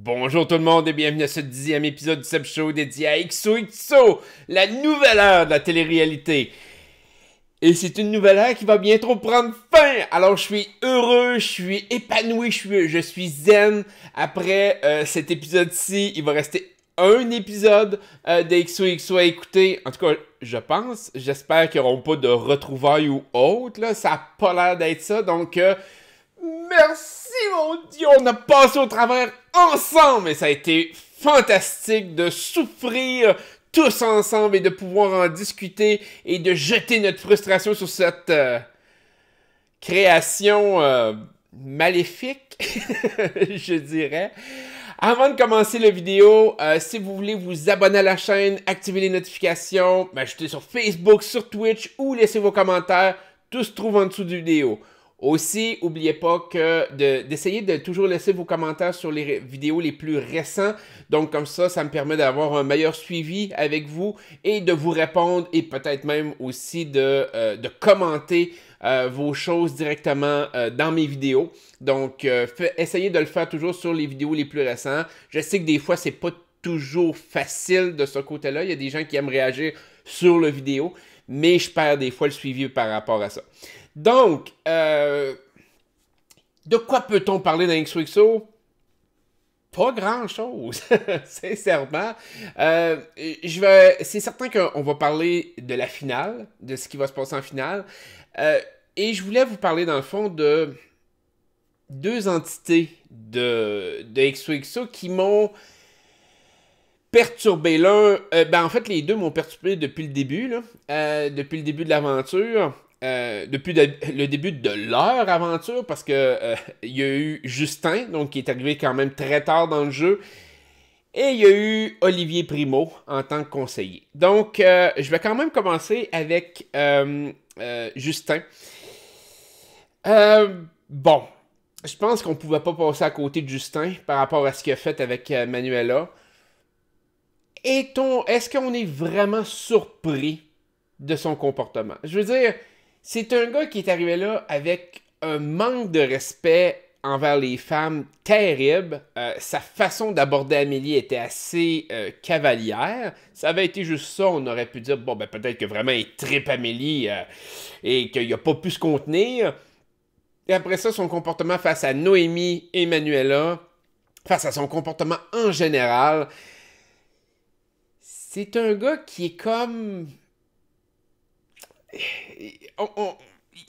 Bonjour tout le monde et bienvenue à ce 10e épisode du Seb Show dédié à XOXO, la nouvelle ère de la télé-réalité. Et c'est une nouvelle ère qui va bientôt prendre fin. Alors je suis heureux, je suis épanoui, je suis zen. Après cet épisode-ci, il va rester un épisode de XOXO à écouter. En tout cas, je pense, j'espère qu'ils n'auront pas de retrouvailles ou autres. Là. Ça n'a pas l'air d'être ça, donc... merci mon Dieu, on a passé au travers ensemble et ça a été fantastique de souffrir tous ensemble et de pouvoir en discuter et de jeter notre frustration sur cette création maléfique, je dirais. Avant de commencer la vidéo, si vous voulez vous abonner à la chaîne, activer les notifications, m'ajouter sur Facebook, sur Twitch ou laisser vos commentaires, tout se trouve en dessous de la vidéo. Aussi, n'oubliez pas d'essayer de toujours laisser vos commentaires sur les vidéos les plus récents. Donc comme ça me permet d'avoir un meilleur suivi avec vous et de vous répondre et peut-être même aussi de commenter vos choses directement dans mes vidéos. Donc essayez de le faire toujours sur les vidéos les plus récentes. Je sais que des fois, c'est pas toujours facile de ce côté-là. Il y a des gens qui aiment réagir sur la vidéo, mais je perds des fois le suivi par rapport à ça. Donc, de quoi peut-on parler dans XOXO? Pas grand-chose, sincèrement. C'est certain qu'on va parler de la finale, de ce qui va se passer en finale. Et je voulais vous parler, dans le fond, de deux entités de XOXO qui m'ont perturbé. En fait, les deux m'ont perturbé depuis le début, là, depuis le début de l'aventure. Depuis le début de leur aventure, parce que il y a eu Justin, donc qui est arrivé quand même très tard dans le jeu, et il y a eu Olivier Primo en tant que conseiller. Donc, je vais quand même commencer avec Justin. Bon, je pense qu'on pouvait pas passer à côté de Justin par rapport à ce qu'il a fait avec Manuela. Est-ce qu'on est vraiment surpris de son comportement? Je veux dire... c'est un gars qui est arrivé là avec un manque de respect envers les femmes terrible. Sa façon d'aborder Amélie était assez cavalière. Ça avait été juste ça, on aurait pu dire, bon, ben peut-être que vraiment il trippe Amélie et qu'il n'a pas pu se contenir. Et après ça, son comportement face à Noémie et Manuela, face à son comportement en général, c'est un gars qui est comme...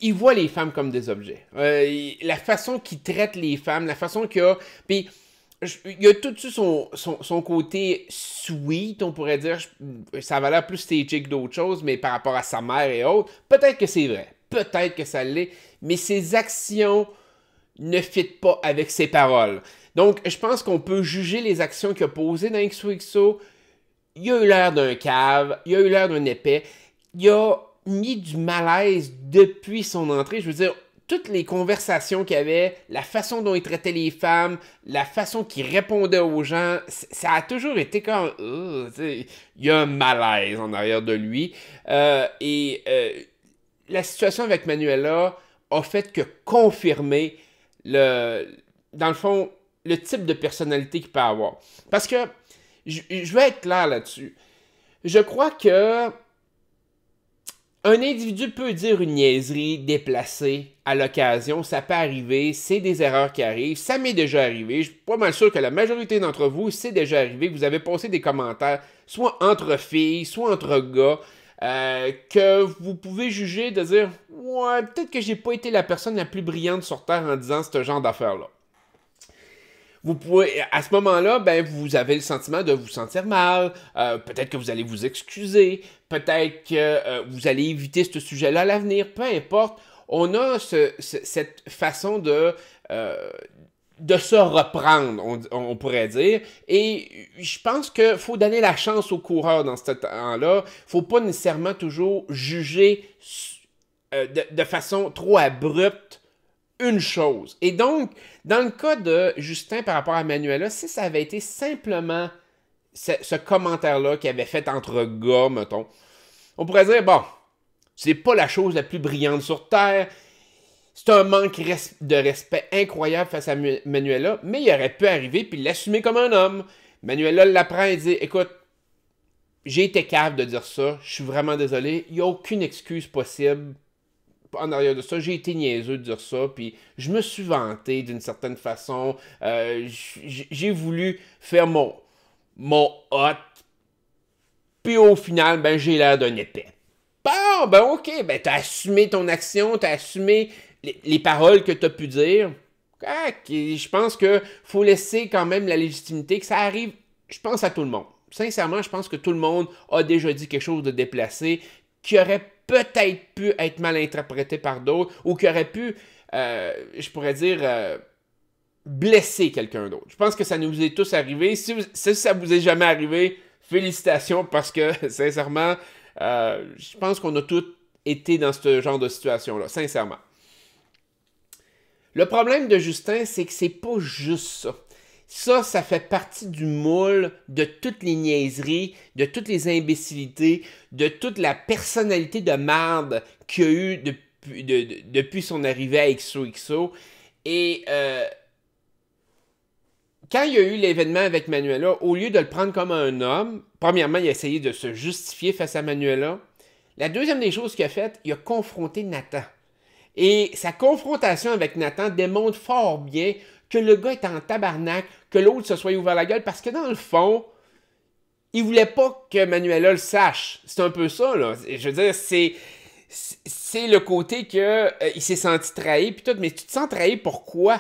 il voit les femmes comme des objets. La façon qu'il traite les femmes, la façon qu'il a... Puis, il a tout de suite son côté sweet, on pourrait dire. Ça va l'air plus stagé que d'autres choses, mais par rapport à sa mère et autres, peut-être que c'est vrai. Peut-être que ça l'est. Mais ses actions ne fitent pas avec ses paroles. Donc, je pense qu'on peut juger les actions qu'il a posées dans XOXO. Il a eu l'air d'un cave. Il a eu l'air d'un épais. Il a mis du malaise depuis son entrée. Je veux dire, toutes les conversations qu'il y avait, la façon dont il traitait les femmes, la façon qu'il répondait aux gens, ça a toujours été comme... il y a un malaise en arrière de lui. La situation avec Manuela a fait que confirmer, dans le fond, le type de personnalité qu'il peut avoir. Parce que, je vais être clair là-dessus. Je crois que un individu peut dire une niaiserie déplacée à l'occasion, ça peut arriver, c'est des erreurs qui arrivent, ça m'est déjà arrivé, je suis pas mal sûr que la majorité d'entre vous, c'est déjà arrivé, vous avez posé des commentaires, soit entre filles, soit entre gars, que vous pouvez juger de dire « ouais, peut-être que j'ai pas été la personne la plus brillante sur Terre en disant ce genre d'affaires-là ». Vous pouvez, à ce moment-là, ben, vous avez le sentiment de vous sentir mal, peut-être que vous allez vous excuser, peut-être que vous allez éviter ce sujet-là à l'avenir, peu importe. On a cette façon de se reprendre, on pourrait dire, et je pense qu'il faut donner la chance aux coureurs dans ce temps-là. Il ne faut pas nécessairement toujours juger de façon trop abrupte une chose. Et donc, dans le cas de Justin par rapport à Manuela, si ça avait été simplement ce commentaire-là qu'il avait fait entre gars, mettons, on pourrait dire, bon, c'est pas la chose la plus brillante sur Terre, C'est un manque de respect incroyable face à Manuela, mais il aurait pu arriver puis l'assumer comme un homme. Manuela l'apprend et dit, écoute, j'ai été cave de dire ça, je suis vraiment désolé, il n'y a aucune excuse possible en arrière de ça, j'ai été niaiseux de dire ça, puis je me suis vanté d'une certaine façon, j'ai voulu faire mon hot, puis au final, ben j'ai l'air d'un épais. Bon, ben ok, ben t'as assumé ton action, t'as assumé les paroles que t'as pu dire. Je pense que faut laisser quand même la légitimité, que ça arrive, je pense à tout le monde. Sincèrement, je pense que tout le monde a déjà dit quelque chose de déplacé, qui aurait peut-être pu être mal interprété par d'autres, ou qui aurait pu, je pourrais dire, blesser quelqu'un d'autre. Je pense que ça nous est tous arrivé. Si ça vous est jamais arrivé, félicitations, parce que, sincèrement, je pense qu'on a tous été dans ce genre de situation-là, sincèrement. Le problème de Justin, c'est que c'est pas juste ça. Ça fait partie du moule de toutes les niaiseries, de toutes les imbécilités, de toute la personnalité de merde qu'il y a eu depuis son arrivée à XOXO. Et quand il y a eu l'événement avec Manuela, au lieu de le prendre comme un homme, premièrement, il a essayé de se justifier face à Manuela. La deuxième des choses qu'il a faites, il a confronté Nathan. Et sa confrontation avec Nathan démontre fort bien que le gars est en tabarnak, que l'autre se soit ouvert la gueule, parce que dans le fond, il voulait pas que Manuela le sache. C'est un peu ça, là. Je veux dire, c'est le côté que il s'est senti trahi, puis tout, mais tu te sens trahi pourquoi?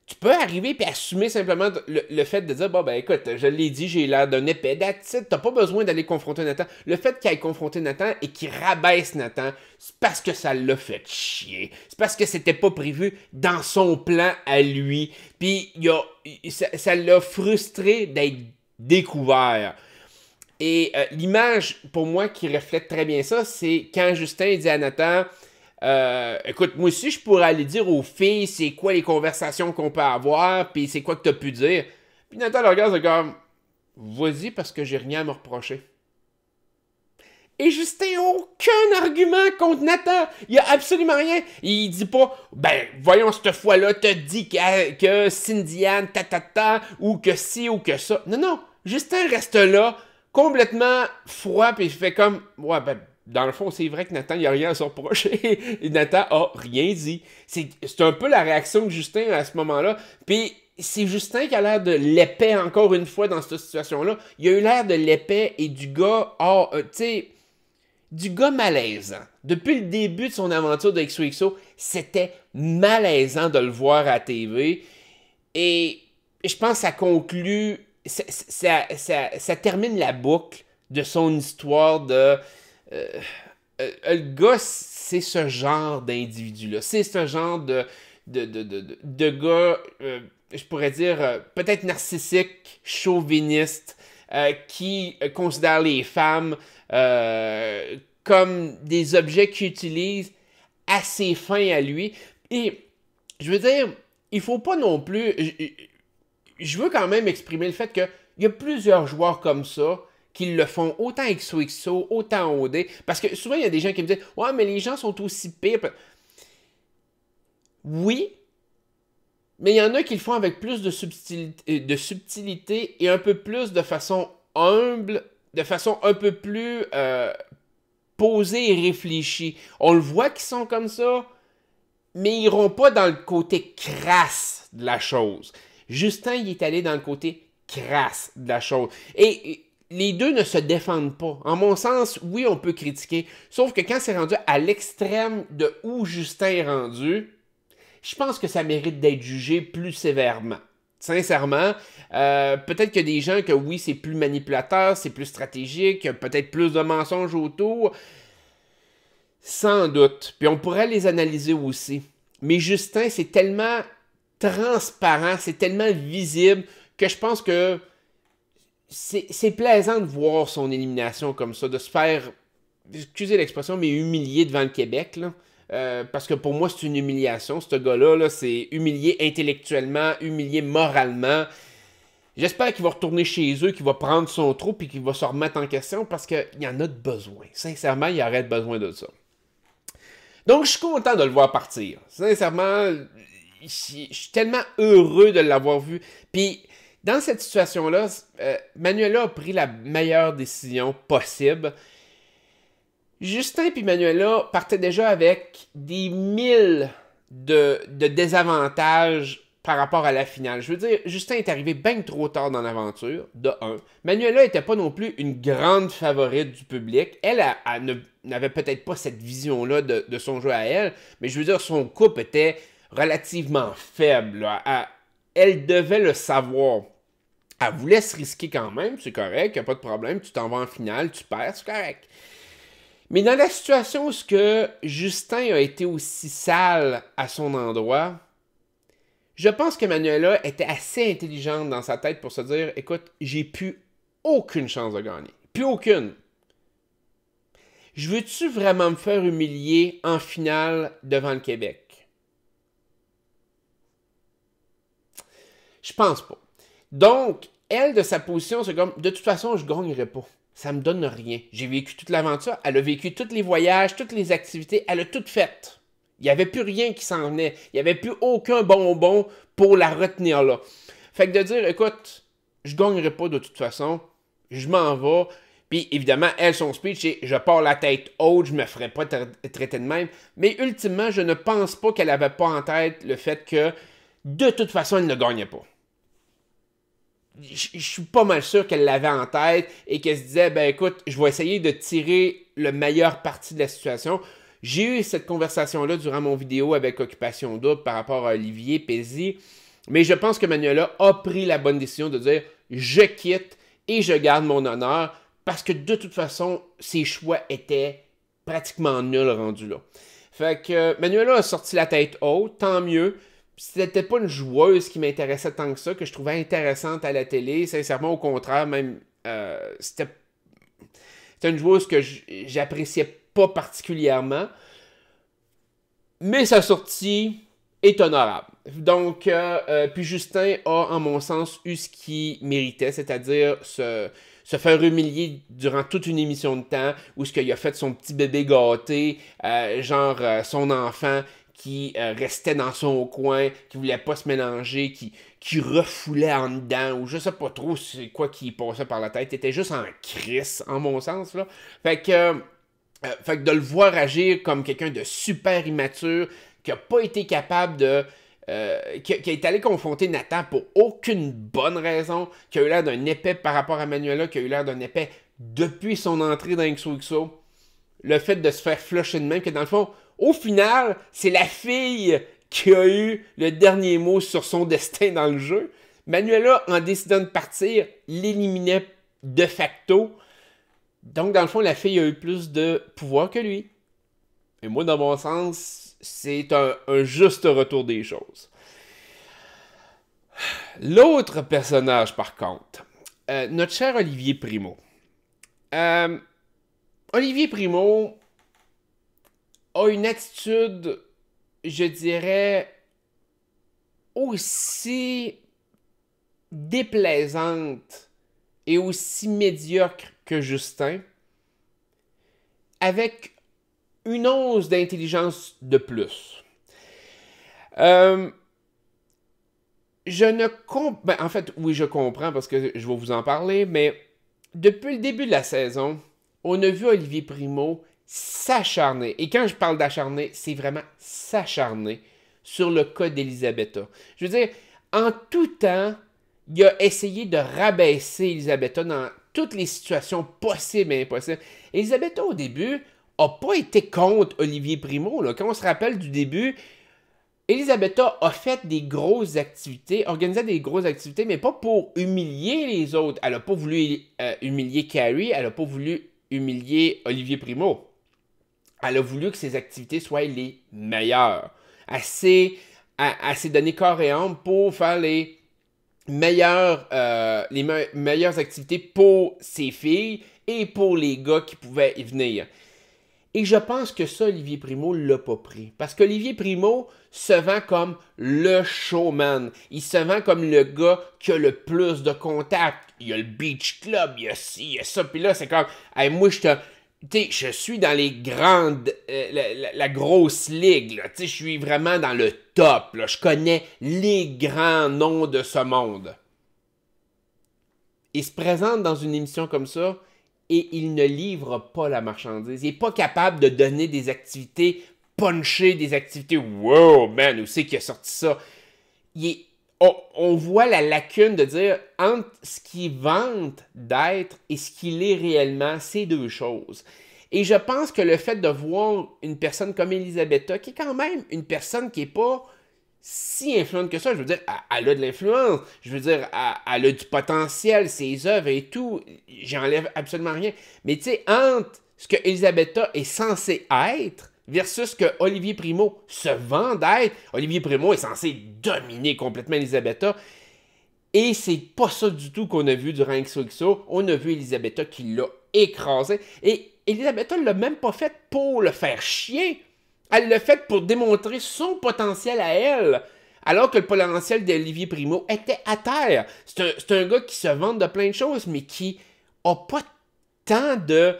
Tu peux arriver et assumer simplement le fait de dire, bon, ben écoute, je l'ai dit, j'ai l'air d'un épais, that's it, t'as pas besoin d'aller confronter Nathan. Le fait qu'il aille confronter Nathan et qu'il rabaisse Nathan, c'est parce que ça l'a fait chier. C'est parce que c'était pas prévu dans son plan à lui. Puis ça l'a frustré d'être découvert. Et l'image, pour moi, qui reflète très bien ça, c'est quand Justin dit à Nathan... écoute, moi aussi, je pourrais aller dire aux filles c'est quoi les conversations qu'on peut avoir, puis c'est quoi que t'as pu dire. Puis Nathan le regarde, c'est comme, vas-y parce que j'ai rien à me reprocher. Et Justin n'a aucun argument contre Nathan. Il n'y a absolument rien. Il dit pas, ben, voyons, cette fois-là, t'as dit que Cindy Anne, ou que ci, ou que ça. Non, non. Justin reste là, complètement froid, puis il fait comme, ouais, ben, dans le fond, c'est vrai que Nathan, il n'y a rien à se reprocher. Et Nathan a rien dit. C'est un peu la réaction que Justin a à ce moment-là. Puis c'est Justin qui a l'air de l'épais encore une fois dans cette situation-là. Il a eu l'air de l'épais et du gars, tu sais, du gars malaisant. Depuis le début de son aventure de XOXO, c'était malaisant de le voir à la TV. Et je pense que ça conclut, ça termine la boucle de son histoire de... le gars, c'est ce genre d'individu-là. C'est ce genre de gars, je pourrais dire, peut-être narcissique, chauviniste, qui considère les femmes comme des objets qu'il utilise à ses fins à lui. Et je veux dire, il faut pas non plus... Je veux quand même exprimer le fait qu'il y a plusieurs joueurs comme ça qui le font autant XOXO, autant OD. Parce que souvent, il y a des gens qui me disent « Ouais, mais les gens sont aussi pires. » Oui, mais il y en a qui le font avec plus de subtilité et un peu plus de façon humble, de façon un peu plus posée et réfléchie. On le voit qu'ils sont comme ça, mais ils n'iront pas dans le côté crasse de la chose. Justin, il est allé dans le côté crasse de la chose. Et les deux ne se défendent pas. En mon sens, oui, on peut critiquer. Sauf que quand c'est rendu à l'extrême de où Justin est rendu, je pense que ça mérite d'être jugé plus sévèrement. Sincèrement, peut-être qu'il y a des gens que oui, c'est plus manipulateur, c'est plus stratégique, il y a peut-être plus de mensonges autour. Sans doute. Puis on pourrait les analyser aussi. Mais Justin, c'est tellement transparent, c'est tellement visible que je pense que c'est plaisant de voir son élimination comme ça, de se faire, excusez l'expression, mais humilier devant le Québec, là. Parce que pour moi, c'est une humiliation. Ce gars-là, là, c'est humilié intellectuellement, humilié moralement. J'espère qu'il va retourner chez eux, qu'il va prendre son trou et qu'il va se remettre en question parce qu'il y en a de besoin. Sincèrement, il y aurait besoin de ça. Donc, je suis content de le voir partir. Sincèrement, je suis tellement heureux de l'avoir vu. Puis, dans cette situation-là, Manuela a pris la meilleure décision possible. Justin et Manuela partaient déjà avec des milles de désavantages par rapport à la finale. Je veux dire, Justin est arrivé bien trop tard dans l'aventure, de 1. Manuela n'était pas non plus une grande favorite du public. Elle n'avait peut-être pas cette vision-là de son jeu à elle, mais je veux dire, son couple était relativement faible. Là. Elle devait le savoir. Elle voulait se risquer quand même, c'est correct, il n'y a pas de problème, tu t'en vas en finale, tu perds, c'est correct. Mais dans la situation où Justin a été aussi sale à son endroit, je pense que Manuela était assez intelligente dans sa tête pour se dire, écoute, j'ai plus aucune chance de gagner. Plus aucune. Je veux-tu vraiment me faire humilier en finale devant le Québec? Je pense pas. Donc, elle, de sa position, c'est comme, de toute façon, je gagnerai pas. Ça me donne rien. J'ai vécu toute l'aventure, elle a vécu tous les voyages, toutes les activités, elle a tout fait. Il n'y avait plus rien qui s'en venait. Il n'y avait plus aucun bonbon pour la retenir là. Fait que de dire, écoute, je gagnerai pas de toute façon, je m'en vais. Puis évidemment, elle, son speech, c'est je pars la tête haute, je me ferai pas traiter de même. Mais ultimement, je ne pense pas qu'elle avait pas en tête le fait que de toute façon, elle ne gagnait pas. Je suis pas mal sûr qu'elle l'avait en tête et qu'elle se disait, ben écoute, je vais essayer de tirer le meilleur parti de la situation. J'ai eu cette conversation-là durant mon vidéo avec Occupation Double par rapport à Olivier Pézy, mais je pense que Manuela a pris la bonne décision de dire, je quitte et je garde mon honneur parce que de toute façon, ses choix étaient pratiquement nuls rendus là. Fait que Manuela a sorti la tête haute, tant mieux. C'était pas une joueuse qui m'intéressait tant que ça, que je trouvais intéressante à la télé. Sincèrement, au contraire, même, c'était une joueuse que j'appréciais pas particulièrement. Mais sa sortie est honorable. Donc, puis Justin a, en mon sens, eu ce qu'il méritait, c'est-à-dire se faire humilier durant toute une émission de temps, où ce qu'il a fait son petit bébé gâté, son enfant qui restait dans son coin, qui voulait pas se mélanger, qui refoulait en dedans, ou je sais pas trop c'est quoi qui passait par la tête, il était juste en crise, en mon sens, là. Fait que de le voir agir comme quelqu'un de super immature, qui a pas été capable de... qui est allé confronter Nathan pour aucune bonne raison, qui a eu l'air d'un épais par rapport à Manuela, qui a eu l'air d'un épais depuis son entrée dans XOXO. Le fait de se faire flusher de même, que dans le fond, au final, c'est la fille qui a eu le dernier mot sur son destin dans le jeu. Manuela, en décidant de partir, l'éliminait de facto. Donc, dans le fond, la fille a eu plus de pouvoir que lui. Et moi, dans mon sens, c'est un juste retour des choses. L'autre personnage, par contre, notre cher Olivier Primo. Olivier Primo a une attitude, je dirais, aussi déplaisante et aussi médiocre que Justin, avec une once d'intelligence de plus. Je ne comprends... Ben, en fait, oui, je comprends parce que je vais vous en parler, mais depuis le début de la saison, on a vu Olivier Primo s'acharner. Et quand je parle d'acharner, c'est vraiment s'acharner sur le cas d'Elisabetta. Je veux dire, en tout temps, il a essayé de rabaisser Elisabetta dans toutes les situations possibles et impossibles. Elisabetta, au début, n'a pas été contre Olivier Primo. Là. Quand on se rappelle du début, Elisabetta a fait des grosses activités, organisé des grosses activités, mais pas pour humilier les autres. Elle n'a pas voulu humilier Carrie, elle n'a pas voulu humilier Olivier Primo. Elle a voulu que ses activités soient les meilleures. Elle s'est donné corps et âme pour faire les meilleures activités pour ses filles et pour les gars qui pouvaient y venir. Et je pense que ça, Olivier Primo l'a pas pris. Parce qu'Olivier Primo se vend comme le showman. Il se vend comme le gars qui a le plus de contacts. Il y a le Beach Club, il y a ci, il y a ça. Puis là, c'est comme, hey, moi, tu sais, je suis dans les grandes, la grosse ligue, là. Tu sais, je suis vraiment dans le top, là. Je connais les grands noms de ce monde. Il se présente dans une émission comme ça et il ne livre pas la marchandise. Il n'est pas capable de donner des activités punchées, des activités « Wow, man, où c'est qu'il a sorti ça? » On voit la lacune de dire entre ce qu'il vante d'être et ce qu'il est réellement, c'est deux choses. Et je pense que le fait de voir une personne comme Elisabetta, qui est quand même une personne qui n'est pas si influente que ça, je veux dire, elle a de l'influence, je veux dire, elle a du potentiel, ses œuvres et tout, j'enlève absolument rien. Mais tu sais, entre ce que Elisabetta est censée être versus ce que Olivier Primo se vend d'être, Olivier Primo est censé dominer complètement Elisabetta, et c'est pas ça du tout qu'on a vu durant XOXO, on a vu Elisabetta qui l'a écrasé, et Elisabetta ne l'a même pas fait pour le faire chier. Elle l'a fait pour démontrer son potentiel à elle, alors que le potentiel d'Olivier Primo était à terre. C'est un gars qui se vante de plein de choses, mais qui a pas tant de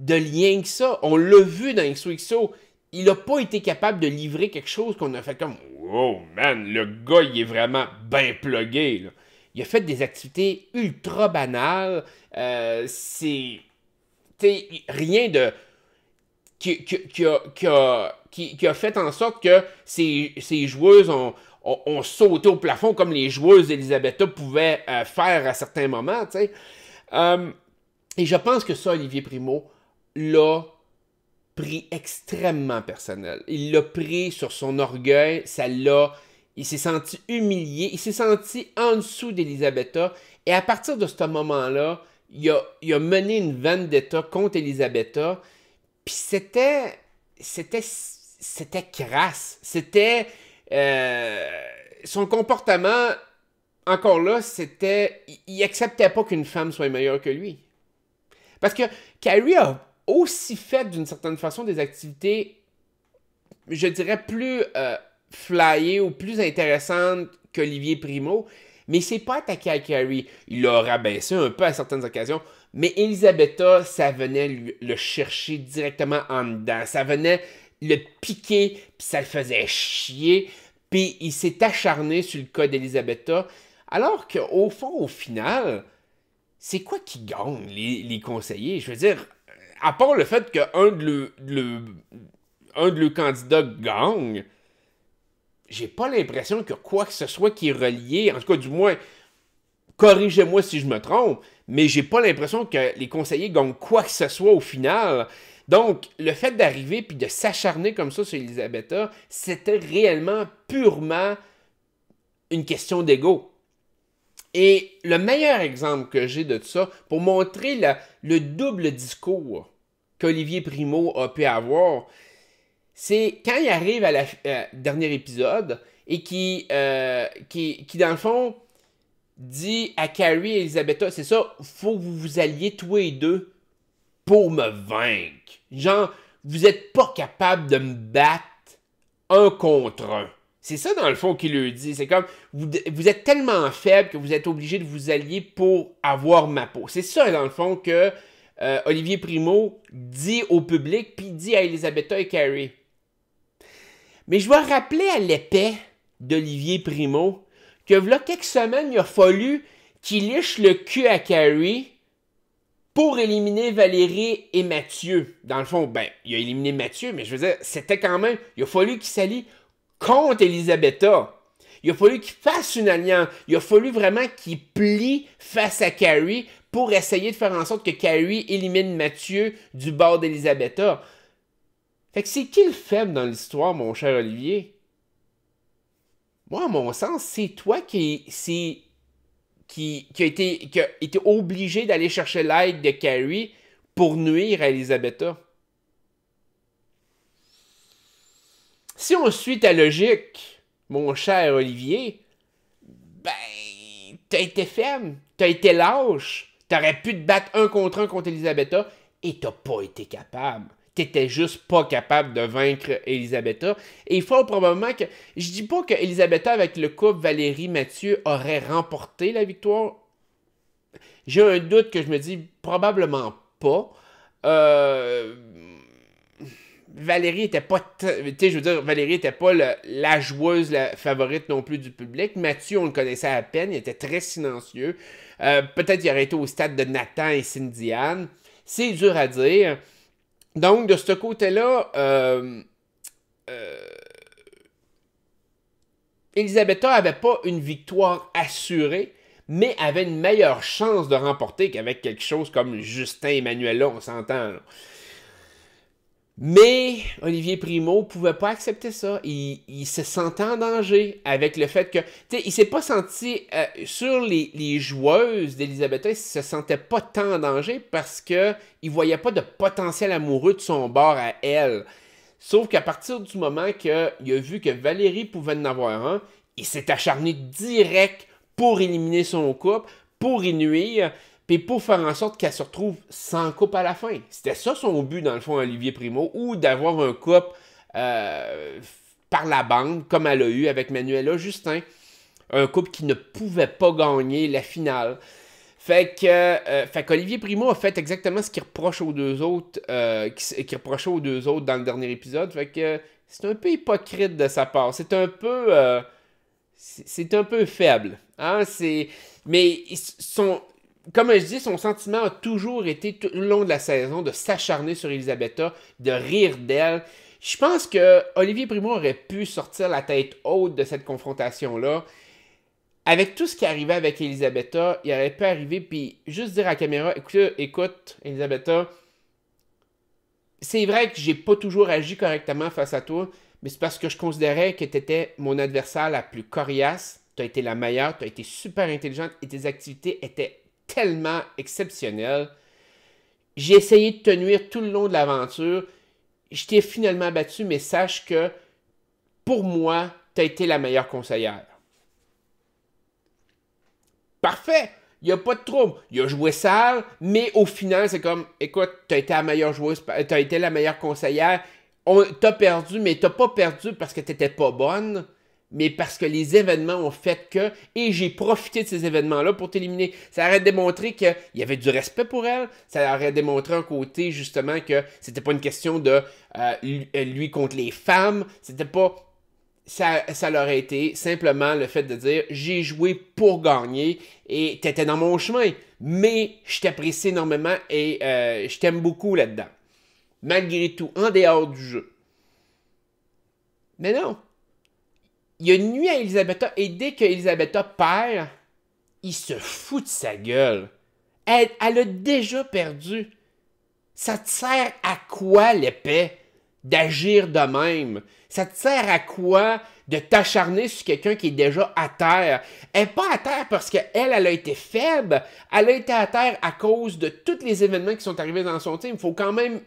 liens que ça. On l'a vu dans XOXO. Il n'a pas été capable de livrer quelque chose qu'on a fait comme « Wow, man, le gars, il est vraiment bien plugué. » là. Il a fait des activités ultra banales. C'est... rien de... qui a fait en sorte que ces joueuses ont sauté au plafond comme les joueuses d'Elisabetta pouvaient faire à certains moments, tu sais. Et je pense que ça, Olivier Primo l'a pris extrêmement personnel. Il l'a pris sur son orgueil, il s'est senti humilié, il s'est senti en dessous d'Elisabetta, et à partir de ce moment-là, il a mené une vendetta contre Elisabetta. Puis c'était crasse. C'était... son comportement, encore là, c'était... Il acceptait pas qu'une femme soit meilleure que lui. Parce que Carrie a aussi fait, d'une certaine façon, des activités, je dirais, plus flyées ou plus intéressantes qu'Olivier Primo. Mais il s'est pas attaqué à Carrie. Il l'a rabaissé un peu à certaines occasions. Mais Elisabetta, ça venait le chercher directement en dedans. Ça venait le piquer, puis ça le faisait chier. Puis il s'est acharné sur le cas d'Elisabetta. Alors qu'au fond, au final, c'est quoi qui gagne les conseillers? Je veux dire, à part le fait qu'un de leurs candidats gagne, j'ai pas l'impression que quoi que ce soit qui est relié, en tout cas du moins, corrigez-moi si je me trompe, mais j'ai pas l'impression que les conseillers gagnent quoi que ce soit au final. Donc, le fait d'arriver puis de s'acharner comme ça sur Elisabetta, c'était réellement purement une question d'ego. Et le meilleur exemple que j'ai de ça, pour montrer le double discours qu'Olivier Primo a pu avoir, c'est quand il arrive à dernier épisode et qui, dans le fond, dit à Carrie et Elisabetta, c'est ça, faut que vous vous alliez tous les deux pour me vaincre. Genre, vous êtes pas capable de me battre un contre un. C'est ça, dans le fond, qu'il lui dit. C'est comme, vous êtes tellement faible que vous êtes obligé de vous allier pour avoir ma peau. C'est ça, dans le fond, que Olivier Primo dit au public, puis dit à Elisabetta et Carrie. Mais je vais rappeler à l'épais d'Olivier Primo que là, quelques semaines, il a fallu qu'il liche le cul à Carrie pour éliminer Valérie et Mathieu. Dans le fond, ben, il a éliminé Mathieu, mais je veux dire, c'était quand même... Il a fallu qu'il s'allie contre Elisabetta. Il a fallu qu'il fasse une alliance. Il a fallu vraiment qu'il plie face à Carrie pour essayer de faire en sorte que Carrie élimine Mathieu du bord d'Elisabetta. Fait que c'est qui le faible dans l'histoire, mon cher Olivier? Moi, à mon sens, c'est toi qui a été obligé d'aller chercher l'aide de Carrie pour nuire à Elisabetta. Si on suit ta logique, mon cher Olivier, ben, t'as été faible, t'as été lâche, t'aurais pu te battre un contre Elisabetta et t'as pas été capable. T'étais juste pas capable de vaincre Elisabetta. Et il faut probablement que... Je dis pas que Elisabetta, avec le couple Valérie-Mathieu, aurait remporté la victoire. J'ai un doute que je me dis probablement pas. Valérie était pas... Tu sais, je veux dire, Valérie était pas la joueuse la favorite non plus du public. Mathieu, on le connaissait à peine, il était très silencieux. Peut-être qu'il aurait été au stade de Nathan et Cindy Anne. C'est dur à dire. Donc, de ce côté-là, Elisabetta avait pas une victoire assurée, mais avait une meilleure chance de remporter qu'avec quelque chose comme Justin Emmanuel, là, on s'entend. Là. Mais Olivier Primo pouvait pas accepter ça. Il se sentait en danger avec le fait que... Tu sais, il s'est pas senti... sur les joueuses d'Elisabetta, il se sentait pas tant en danger parce que il voyait pas de potentiel amoureux de son bord à elle. Sauf qu'à partir du moment qu'il a vu que Valérie pouvait en avoir un, il s'est acharné direct pour éliminer son couple, pour y nuire, puis pour faire en sorte qu'elle se retrouve sans couple à la fin. C'était ça son but, dans le fond, Olivier Primo, ou d'avoir un couple par la bande, comme elle a eu avec Manuela Justin. Un couple qui ne pouvait pas gagner la finale. Fait qu'Olivier Primo a fait exactement ce qu'il reproche aux deux autres, qu'il reprochait aux deux autres dans le dernier épisode. Fait que c'est un peu hypocrite de sa part. C'est un peu faible. Hein? Mais comme je dis, son sentiment a toujours été tout le long de la saison de s'acharner sur Elisabetta, de rire d'elle. Je pense que Olivier Primo aurait pu sortir la tête haute de cette confrontation-là. Avec tout ce qui arrivait avec Elisabetta, il aurait pu arriver puis juste dire à la caméra, écoute, Elisabetta, c'est vrai que j'ai pas toujours agi correctement face à toi, mais c'est parce que je considérais que tu étais mon adversaire la plus coriace, tu as été la meilleure, tu as été super intelligente et tes activités étaient tellement exceptionnelles. J'ai essayé de te nuire tout le long de l'aventure, je t'ai finalement battu, mais sache que pour moi, tu as été la meilleure conseillère. Parfait, il n'y a pas de trouble. Il a joué sale, mais au final, c'est comme, écoute, tu as été la meilleure joueuse, tu as été la meilleure conseillère, t'as perdu, mais t'as pas perdu parce que tu n'étais pas bonne, mais parce que les événements ont fait que, et j'ai profité de ces événements-là pour t'éliminer. Ça aurait démontré qu'il y avait du respect pour elle, ça aurait démontré un côté, justement, que c'était pas une question de lui contre les femmes, c'était pas... Ça leur a été simplement le fait de dire j'ai joué pour gagner et t'étais dans mon chemin, mais je t'apprécie énormément et je t'aime beaucoup là-dedans. Malgré tout, en dehors du jeu. Mais non. Il a nuit à Elisabetta et dès que Elisabetta perd, il se fout de sa gueule. Elle a déjà perdu. Ça te sert à quoi l'épée d'agir de même? Ça te sert à quoi de t'acharner sur quelqu'un qui est déjà à terre? Elle n'est pas à terre parce qu'elle a été faible. Elle a été à terre à cause de tous les événements qui sont arrivés dans son team. Il faut quand même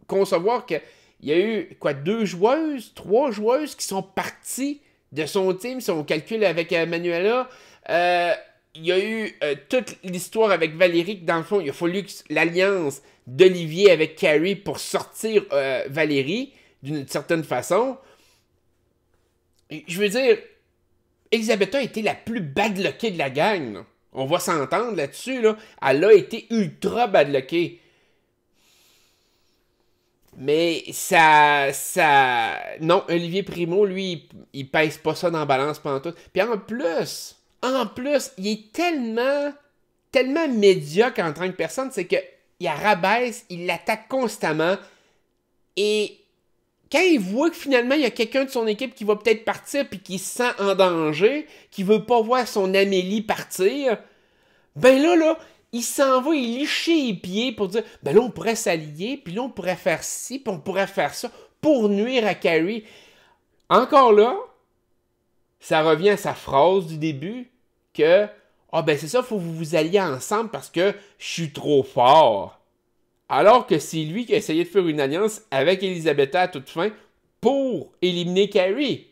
concevoir qu'il y a eu, 3 joueuses qui sont parties de son team, si on calcule avec Manuela. Il y a eu toute l'histoire avec Valérie, que dans le fond, il a fallu l'alliance d'Olivier avec Carrie pour sortir Valérie, d'une certaine façon. Je veux dire, Elisabetta a été la plus badlockée de la gang. Là. On va s'entendre là-dessus. Là. Elle a été ultra badlockée. Mais non, Olivier Primo, lui, il pèse pas ça dans la balance pendant tout. Puis en plus, il est tellement médiocre en tant que personne, c'est qu'il rabaisse, il l'attaque constamment. Et quand il voit que finalement, il y a quelqu'un de son équipe qui va peut-être partir puis qui se sent en danger, qui veut pas voir son Amélie partir, ben là, il s'en va, il liche les pieds pour dire, ben là, on pourrait s'allier, puis là, on pourrait faire ci, puis on pourrait faire ça, pour nuire à Carrie. Encore là, ça revient à sa phrase du début, que, ben c'est ça, il faut que vous vous alliez ensemble parce que je suis trop fort. Alors que c'est lui qui a essayé de faire une alliance avec Elisabetta à toute fin pour éliminer Carrie.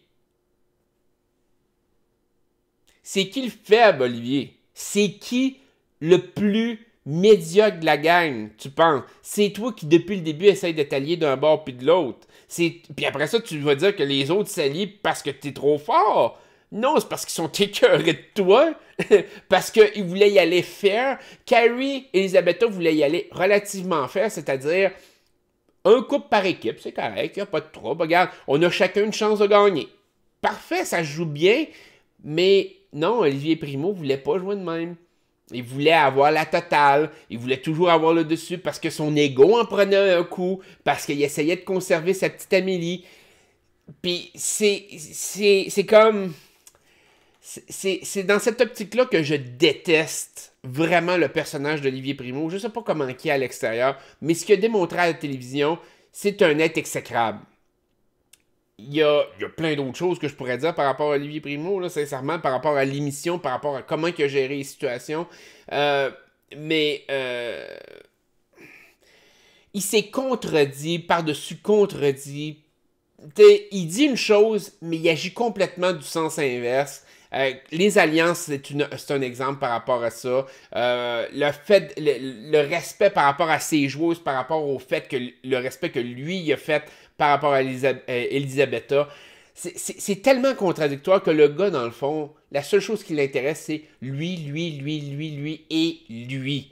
C'est qui le faible, Olivier? C'est qui le plus médiocre de la gang, tu penses? C'est toi qui, depuis le début, essaye de t'allier d'un bord puis de l'autre. Puis après ça, tu vas dire que les autres s'allient parce que t'es trop fort. Non, c'est parce qu'ils sont écœurés de toi, parce qu'ils voulaient y aller fair. Carrie et Elisabetta voulaient y aller relativement fair, c'est-à-dire un couple par équipe, c'est correct, il n'y a pas de trouble. Regarde, on a chacun une chance de gagner. Parfait, ça se joue bien, mais non, Olivier Primo voulait pas jouer de même. Il voulait avoir la totale, il voulait toujours avoir le dessus parce que son ego en prenait un coup, parce qu'il essayait de conserver sa petite Amélie. Puis c'est comme... C'est dans cette optique-là que je déteste vraiment le personnage d'Olivier Primo. Je sais pas comment il est à l'extérieur, mais ce qu'il a démontré à la télévision, c'est un être exécrable. Il y a plein d'autres choses que je pourrais dire par rapport à Olivier Primo, là, sincèrement, par rapport à l'émission, par rapport à comment il a géré les situations. Mais il s'est contredit, par-dessus contredit. Il dit une chose, mais il agit complètement du sens inverse. Les alliances, c'est un exemple par rapport à ça. Le respect par rapport à ses joueuses, par rapport au fait que le respect que lui il a fait par rapport à Elisabetta, c'est tellement contradictoire que le gars, dans le fond, la seule chose qui l'intéresse, c'est lui et lui.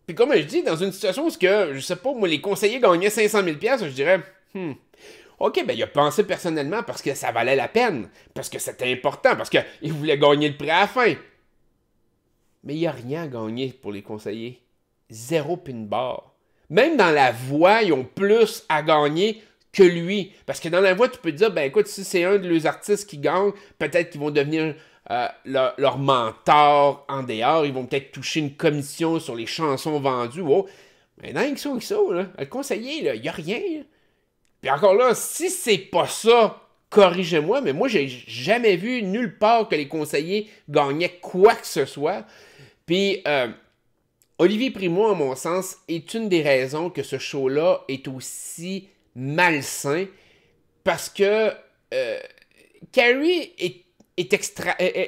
Puis comme je dis, dans une situation où, je sais pas, moi, les conseillers gagnaient 500 000 $, je dirais, OK, ben il a pensé personnellement parce que ça valait la peine, parce que c'était important, parce qu'il voulait gagner le prix à la fin. Mais il n'y a rien à gagner pour les conseillers. Zéro pin bar. Même dans la voix, ils ont plus à gagner que lui. Parce que dans la voix, tu peux te dire, ben écoute, si c'est un de leurs artistes qui gagne, peut-être qu'ils vont devenir leur mentor en dehors, ils vont peut-être toucher une commission sur les chansons vendues. Oh. Mais dans XOXO, là, le conseiller, il n'y a rien. Là. Puis encore là, si c'est pas ça, corrigez-moi, mais moi, j'ai jamais vu nulle part que les conseillers gagnaient quoi que ce soit. Puis, Olivier Primo, à mon sens, est une des raisons que ce show-là est aussi malsain, parce que Carrie est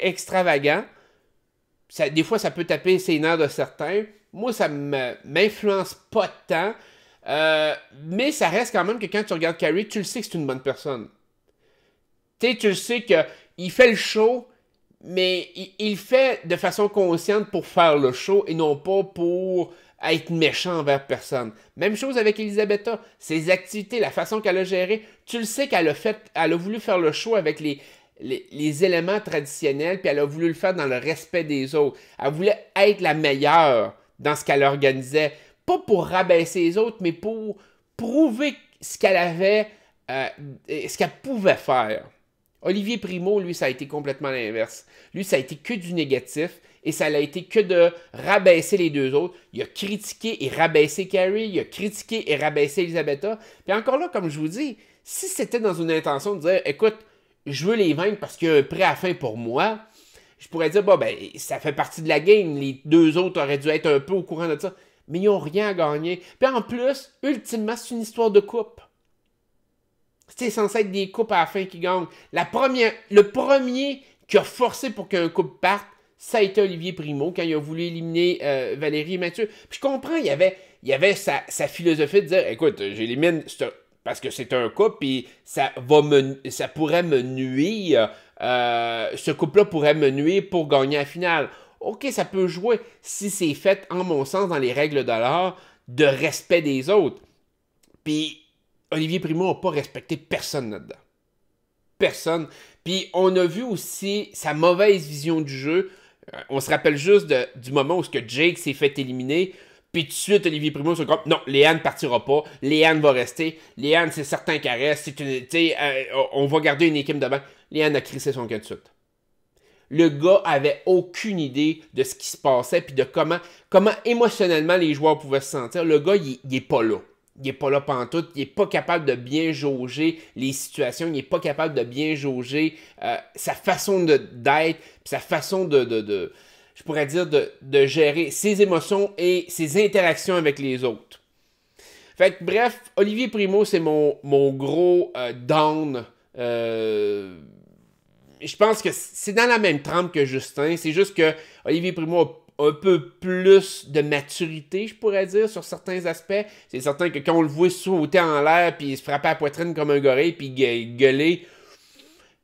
extravagant. Des fois, ça peut taper ses nerfs de certains. Moi, ça m'influence pas tant. Mais ça reste quand même que quand tu regardes Carrie, tu le sais que c'est une bonne personne. Tu le sais qu'il fait le show, mais il le fait de façon consciente pour faire le show et non pas pour être méchant envers personne. Même chose avec Elisabetta. Ses activités, la façon qu'elle a géré, tu le sais qu'elle a voulu faire le show avec les éléments traditionnels, puis elle a voulu le faire dans le respect des autres. Elle voulait être la meilleure dans ce qu'elle organisait. Pas pour rabaisser les autres, mais pour prouver ce qu'elle avait, ce qu'elle pouvait faire. Olivier Primo, lui, ça a été complètement l'inverse. Lui, ça a été que du négatif et ça n'a été que de rabaisser les deux autres. Il a critiqué et rabaissé Carrie, il a critiqué et rabaissé Elisabetta. Puis encore là, comme je vous dis, si c'était dans une intention de dire, écoute, je veux les vaincre parce qu'il y a un prix à la fin pour moi, je pourrais dire, bon, ben, ça fait partie de la game, les deux autres auraient dû être un peu au courant de ça. Mais ils n'ont rien à gagner. Puis en plus, ultimement, c'est une histoire de coupe. C'est censé être des coupes à la fin qui gagnent. Le premier qui a forcé pour qu'un couple parte, ça a été Olivier Primo quand il a voulu éliminer Valérie et Mathieu. Puis je comprends, il y avait sa philosophie de dire, écoute, j'élimine parce que c'est un couple, puis ça pourrait me nuire. Ce couple-là pourrait me nuire pour gagner la finale. OK, ça peut jouer si c'est fait, en mon sens, dans les règles de l'art, de respect des autres. Puis, Olivier Primo n'a pas respecté personne là-dedans. Personne. Puis, on a vu aussi sa mauvaise vision du jeu. On se rappelle juste du moment où Jake s'est fait éliminer. Puis, tout de suite, Olivier Primo se dit non, Léane ne partira pas. Léane va rester. Léane, c'est certain qu'elle reste. On va garder une équipe devant. Léane a crissé son cas de suite. Le gars avait aucune idée de ce qui se passait puis de comment émotionnellement les joueurs pouvaient se sentir. Le gars, il est pas là. Il est pas là pantoute. Il est pas capable de bien jauger les situations. Il est pas capable de bien jauger sa façon d'être puis sa façon je pourrais dire, de gérer ses émotions et ses interactions avec les autres. Fait que bref, Olivier Primo, c'est mon gros down. Je pense que c'est dans la même trempe que Justin. C'est juste que Olivier Primo a un peu plus de maturité, je pourrais dire, sur certains aspects. C'est certain que quand on le voit sauter en l'air, puis se frapper à la poitrine comme un gorille, puis gueuler,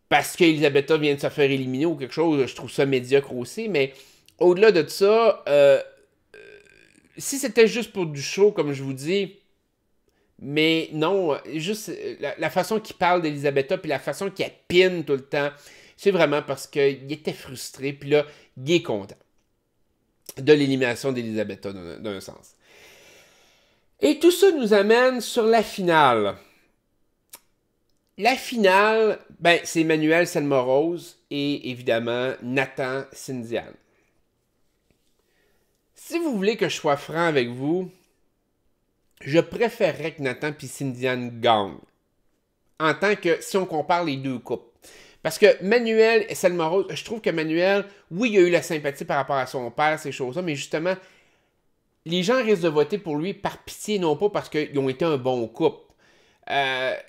parce qu'Elisabetta vient de se faire éliminer ou quelque chose, je trouve ça médiocre aussi, mais au-delà de ça, si c'était juste pour du show, comme je vous dis, mais non, juste la façon qu'il parle d'Elisabetta, puis la façon qu'il pine tout le temps, c'est vraiment parce qu'il était frustré, puis là, il est content de l'élimination d'Elisabetta, d'un sens. Et tout ça nous amène sur la finale. La finale, ben, c'est Manuel Selma Rose et évidemment Nathan Sindian. Si vous voulez que je sois franc avec vous, je préférerais que Nathan et Sindian gagnent. En tant que, si on compare les deux couples. Parce que Manuel et Selma Rose, je trouve que Manuel, oui, il a eu la sympathie par rapport à son père, ces choses-là, mais justement, les gens risquent de voter pour lui par pitié, non pas parce qu'ils ont été un bon couple.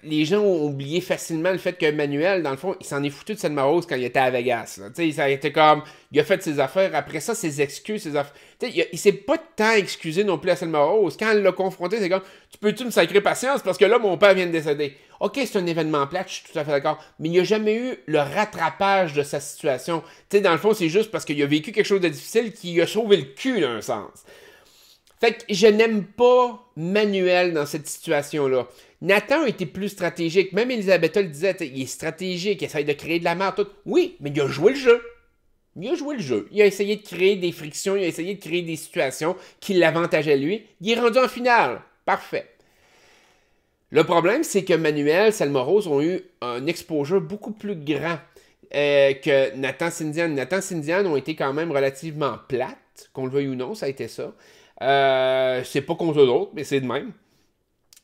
Les gens ont oublié facilement le fait que Manuel, dans le fond, il s'en est foutu de Selma Rose quand il était à Vegas. Ça a été comme, il a fait ses affaires, après ça, ses excuses, ses affaires. Il s'est pas tant excusé non plus à Selma Rose. Quand elle l'a confronté, c'est comme, tu peux-tu me sacrer patience parce que là, mon père vient de décéder. Ok, c'est un événement plate, je suis tout à fait d'accord, mais il n'y a jamais eu le rattrapage de sa situation. Dans le fond, c'est juste parce qu'il a vécu quelque chose de difficile qui a sauvé le cul, d'un sens. Fait que je n'aime pas Manuel dans cette situation-là. Nathan a été plus stratégique. Même Elisabetta le disait, il est stratégique, il essaye de créer de la merde, tout. Oui, mais il a joué le jeu. Il a joué le jeu. Il a essayé de créer des frictions, il a essayé de créer des situations qui l'avantageaient lui. Il est rendu en finale. Parfait. Le problème, c'est que Manuel, Selma Rose ont eu un exposure beaucoup plus grand que Nathan Sindian. Nathan Sindian ont été quand même relativement plates, qu'on le veuille ou non, ça a été ça. C'est pas contre d'autres, mais c'est de même.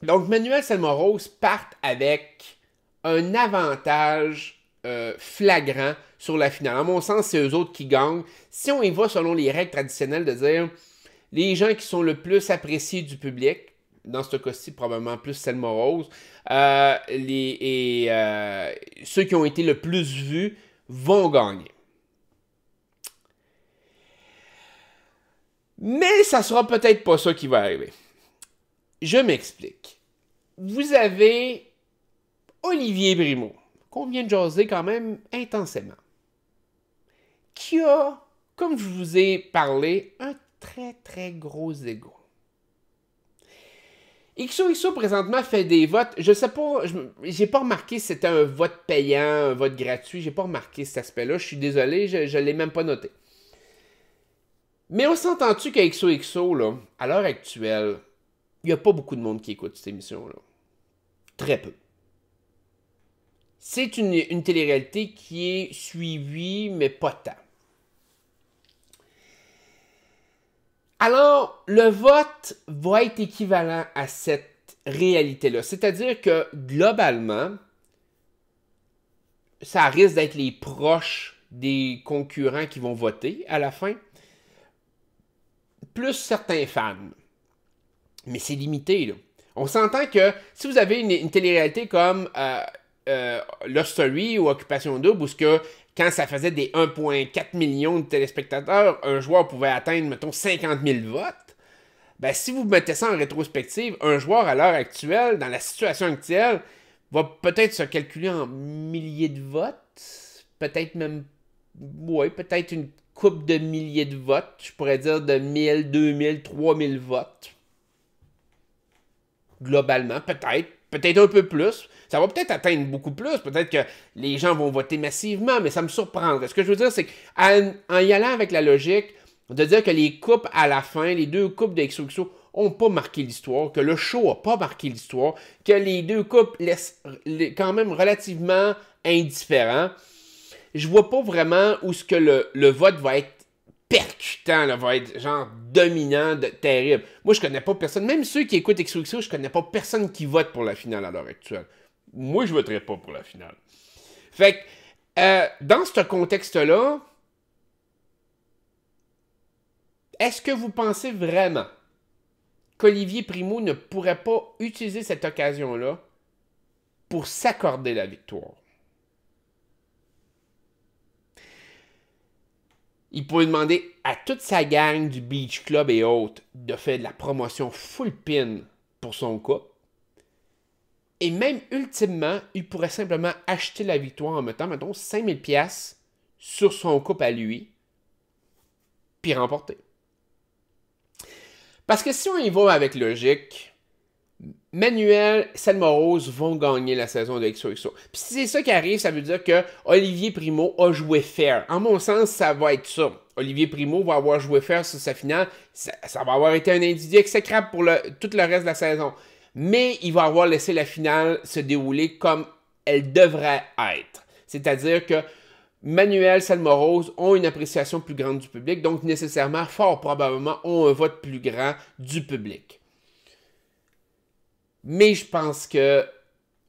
Donc, Manuel Selma Rose partent avec un avantage flagrant sur la finale. À mon sens, c'est eux autres qui gagnent. Si on y va selon les règles traditionnelles de dire les gens qui sont le plus appréciés du public, dans ce cas-ci, probablement plus Selma Rose, ceux qui ont été le plus vus vont gagner. Mais ça sera peut-être pas ça qui va arriver. Je m'explique. Vous avez Olivier Brimo, qu'on vient de jaser quand même intensément, qui a, comme je vous ai parlé, un très très gros ego. XOXO présentement fait des votes, je sais pas, j'ai pas remarqué si c'était un vote payant, un vote gratuit, j'ai pas remarqué cet aspect-là, je suis désolé, je l'ai même pas noté. Mais on s'entend-tu qu'à XOXO, là, à l'heure actuelle, il n'y a pas beaucoup de monde qui écoute cette émission-là. Très peu. C'est une télé-réalité qui est suivie, mais pas tant. Alors, le vote va être équivalent à cette réalité-là. C'est-à-dire que, globalement, ça risque d'être les proches des concurrents qui vont voter à la fin, plus certains fans. Mais c'est limité, là. On s'entend que si vous avez une télé-réalité comme Love Story ou Occupation Double, où quand ça faisait des 1,4 millions de téléspectateurs, un joueur pouvait atteindre, mettons, 50 000 votes, ben si vous mettez ça en rétrospective, un joueur à l'heure actuelle, dans la situation actuelle, va peut-être se calculer en milliers de votes, peut-être même, ouais, peut-être une couple de milliers de votes, je pourrais dire de 1000, 2000, 3000 votes. Globalement, peut-être un peu plus. Ça va peut-être atteindre beaucoup plus. Peut-être que les gens vont voter massivement, mais ça me surprendrait. Ce que je veux dire, c'est qu'en y allant avec la logique de dire que les couples à la fin, les deux couples de XOXO n'ont pas marqué l'histoire, que le show n'a pas marqué l'histoire, que les deux couples laissent quand même relativement indifférents, je vois pas vraiment où ce que le vote va être percutant, là, va être genre dominant, terrible. Moi, je connais pas personne. Même ceux qui écoutent XOXO, je connais pas personne qui vote pour la finale à l'heure actuelle. Moi, je voterai pas pour la finale. Fait que, dans ce contexte-là, est-ce que vous pensez vraiment qu'Olivier Primo ne pourrait pas utiliser cette occasion-là pour s'accorder la victoire? Il pourrait demander à toute sa gang du Beach Club et autres de faire de la promotion full pin pour son couple. Et même, ultimement, il pourrait simplement acheter la victoire en mettant, mettons, 5000$ sur son couple à lui, puis remporter. Parce que si on y va avec logique, Manuel, Selma Rose vont gagner la saison de XOXO. Puis si c'est ça qui arrive, ça veut dire que Olivier Primo a joué fair. En mon sens, ça va être ça. Olivier Primo va avoir joué fair sur sa finale. Ça va avoir été un individu exécrable pour tout le reste de la saison. Mais il va avoir laissé la finale se dérouler comme elle devrait être. C'est-à-dire que Manuel, Selma Rose ont une appréciation plus grande du public, donc nécessairement, fort probablement, ont un vote plus grand du public. Mais je pense que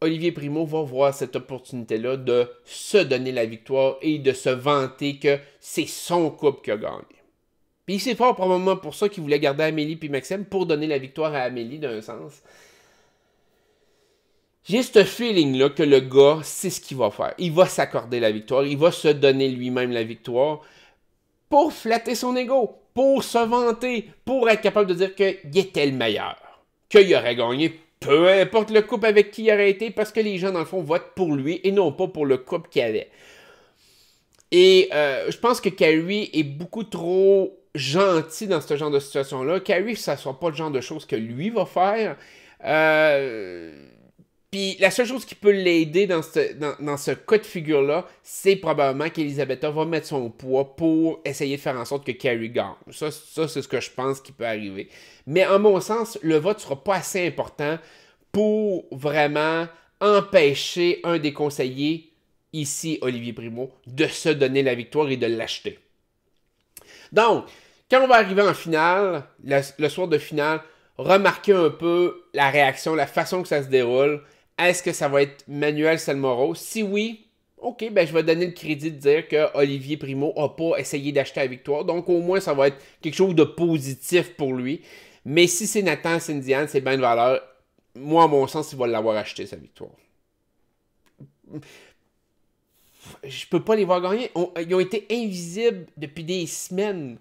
Olivier Primo va voir cette opportunité-là de se donner la victoire et de se vanter que c'est son couple qui a gagné. Puis c'est fort probablement pour ça qu'il voulait garder Amélie puis Maxime pour donner la victoire à Amélie d'un sens. J'ai ce feeling-là que le gars, c'est ce qu'il va faire. Il va s'accorder la victoire, il va se donner lui-même la victoire pour flatter son ego, pour se vanter, pour être capable de dire qu'il était le meilleur, qu'il aurait gagné peu importe le couple avec qui il aurait été, parce que les gens, dans le fond, votent pour lui et non pas pour le couple qu'il avait. Et je pense que Carrie est beaucoup trop gentil dans ce genre de situation-là. Carrie, ça ne soit pas le genre de choses que lui va faire. Puis la seule chose qui peut l'aider dans ce cas de figure-là, c'est probablement qu'Elisabetta va mettre son poids pour essayer de faire en sorte que Carrie gagne. Ça c'est ce que je pense qui peut arriver. Mais en mon sens, le vote ne sera pas assez important pour vraiment empêcher un des conseillers, ici Olivier Primo, de se donner la victoire et de l'acheter. Donc, quand on va arriver en finale, le soir de finale, remarquez un peu la réaction, la façon que ça se déroule. Est-ce que ça va être Manuel Selma Rose? Si oui, ok, ben je vais donner le crédit de dire que Olivier Primo n'a pas essayé d'acheter la victoire. Donc au moins, ça va être quelque chose de positif pour lui. Mais si c'est Nathan Cindy-Anne, c'est bien de valeur. Moi, à mon sens, il va l'avoir acheté, sa victoire. Je peux pas les voir gagner. Ils ont été invisibles depuis des semaines.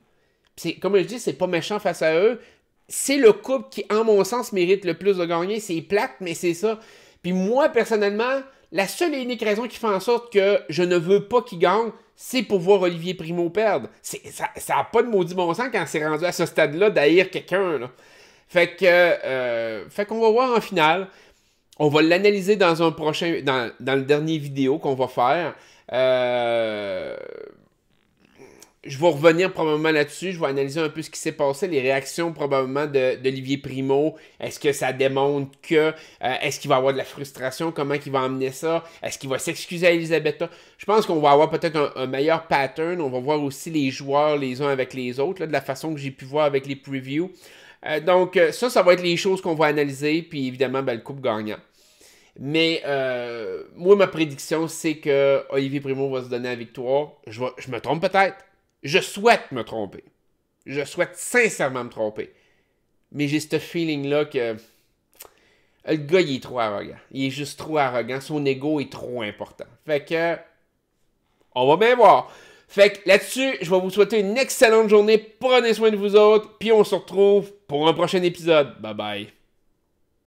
Comme je dis, c'est pas méchant face à eux. C'est le couple qui, en mon sens, mérite le plus de gagner. C'est plate, mais c'est ça. Puis moi, personnellement, la seule et unique raison qui fait en sorte que je ne veux pas qu'il gagne, c'est pour voir Olivier Primo perdre. Ça n'a pas de maudit bon sens quand c'est rendu à ce stade-là d'haïr quelqu'un. Là. Fait qu'on va voir en finale. On va l'analyser dans un prochain, dans le dernier vidéo qu'on va faire. Je vais revenir probablement là-dessus. Je vais analyser un peu ce qui s'est passé, les réactions probablement d'Olivier Primo. Est-ce que ça démontre que... est-ce qu'il va avoir de la frustration? Comment il va emmener ça? Est-ce qu'il va s'excuser à Elisabetta? Je pense qu'on va avoir peut-être un meilleur pattern. On va voir aussi les joueurs les uns avec les autres, là, de la façon que j'ai pu voir avec les previews. Donc ça va être les choses qu'on va analyser. Puis évidemment, le couple gagnant. Mais moi, ma prédiction, c'est que Olivier Primo va se donner la victoire. Je me trompe peut-être. Je souhaite me tromper. Je souhaite sincèrement me tromper. Mais j'ai ce feeling-là que le gars, il est trop arrogant. Il est juste trop arrogant. Son ego est trop important. Fait que, on va bien voir. Fait que là-dessus, je vais vous souhaiter une excellente journée. Prenez soin de vous autres. Puis on se retrouve pour un prochain épisode. Bye bye.